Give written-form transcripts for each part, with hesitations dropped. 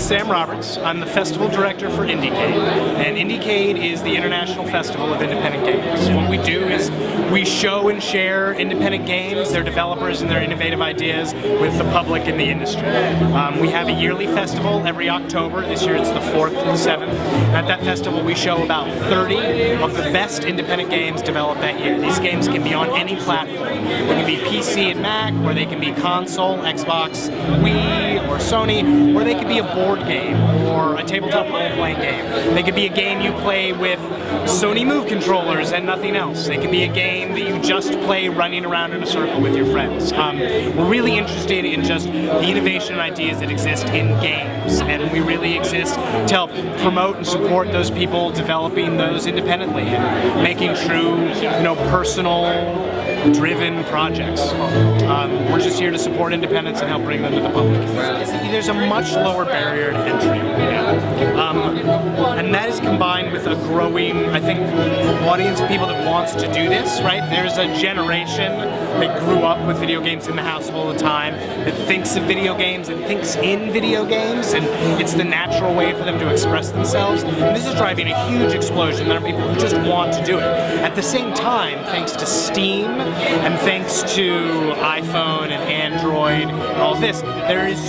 Sam Roberts. I'm the festival director for Indiecade, and Indiecade is the international festival of independent games. What we do is we show and share independent games, their developers and their innovative ideas with the public and the industry. We have a yearly festival every October. This year it's the 4th and 7th. At that festival we show about 30 of the best independent games developed that year. These games can be on any platform. They can be PC and Mac, or they can be console, Xbox, Wii, or Sony, or they could be a board game or a tabletop role-playing game. They could be a game you play with Sony Move controllers and nothing else. They could be a game that you just play running around in a circle with your friends. We're really interested in just the innovation and ideas that exist in games, and we really exist to help promote and support those people developing those independently and making true, personal, driven projects. We're just here to support independence and help bring them to the public. There's a much lower barrier to entry, and that is combined with a growing, I think, audience of people that wants to do this, right? There's a generation that grew up with video games in the house all the time, that thinks of video games and thinks in video games, and it's the natural way for them to express themselves. And this is driving a huge explosion. There are people who just want to do it. At the same time, thanks to Steam and thanks to iPhone and Android and all this, there is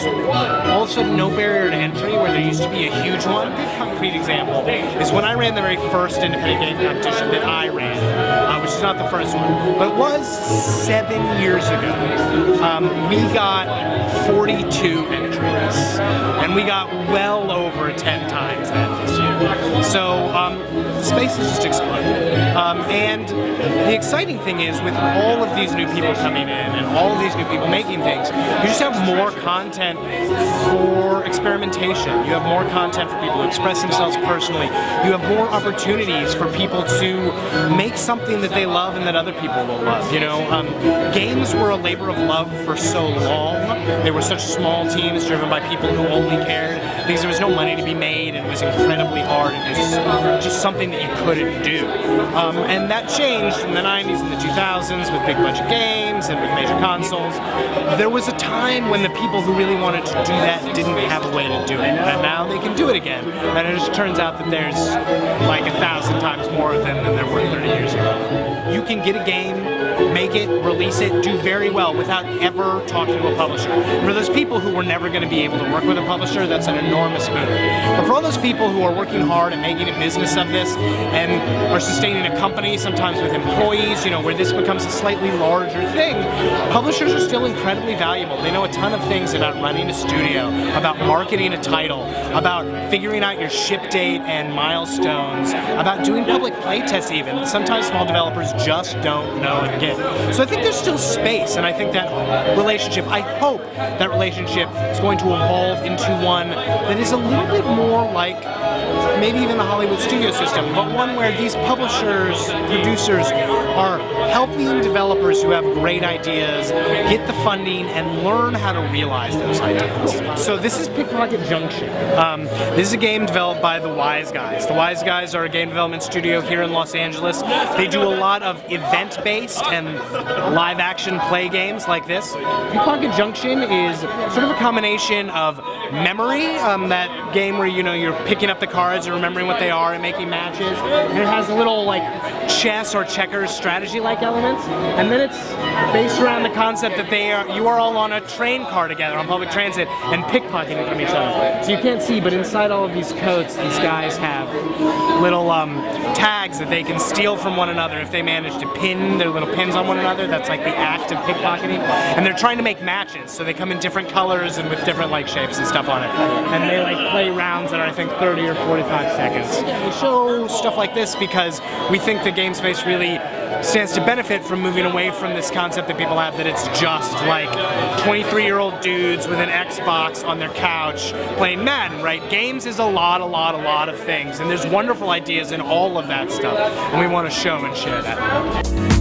all of a sudden no barrier to entry where there used to be a huge one. A concrete example is when I ran the very first independent game competition that I ran, which is not the first one, but it was 7 years ago. We got 42 entries, and we got well over 10 times that this year. So the space has just exploded. And the exciting thing is, with all of these new people coming in and all of these new people making things, you just have more content for experimentation. You have more content for people to express themselves personally. You have more opportunities for people to make something that they love and that other people will love. Games were a labor of love for so long. They were such small teams driven by people who only cared because there was no money to be made, and it was incredibly hard, and it was just something that you couldn't do. And that changed in the 90s and the 2000s with big budget games and with major consoles. There was a time when the people who really wanted to do that didn't have a way to do it, and now they can do it again. And it just turns out that there's like 1,000 times more of them than there were 30 years ago. You can get a game, make it, release it, do very well without ever talking to a publisher. For those people who were never going to be able to work with a publisher, that's an enormous boon. But for all those people who are working hard and making a business of this and are sustaining a company, sometimes with employees, where this becomes a slightly larger thing, publishers are still incredibly valuable. They know a ton of things about running a studio, about marketing a title, about figuring out your ship date and milestones, about doing public playtests even. Sometimes small developers just don't know and get. So I think there's still space, and I think that relationship, I hope that relationship is going to evolve into one that is a little bit more like maybe even the Hollywood studio system, but one where these publishers, producers are helping developers who have great ideas get the funding and learn how to realize those ideas. So this is Pickpocket Junction. This is a game developed by The Wise Guys. The Wise Guys are a game development studio here in Los Angeles. They do a lot of event-based and live-action play games like this. Pickpocket Junction is sort of a combination of memory, that game where you're picking up the cards and remembering what they are and making matches, and it has a little like chess or checkers strategy-like elements, and then it's based around the concept that you are all on a train car together on public transit and pickpocketing from each other. So you can't see, but inside all of these coats, these guys have little tags that they can steal from one another if they manage to pin their little pins on one another. That's like the act of pickpocketing, and they're trying to make matches, so they come in different colors and with different shapes and stuff on it, and they play rounds that are I think 30 or 45 seconds. We show stuff like this because we think the game space really stands to benefit from moving away from this concept that people have that it's just like 23-year-old dudes with an Xbox on their couch playing Madden, right? Games is a lot of things, and there's wonderful ideas in all of that stuff, and we want to show and share that.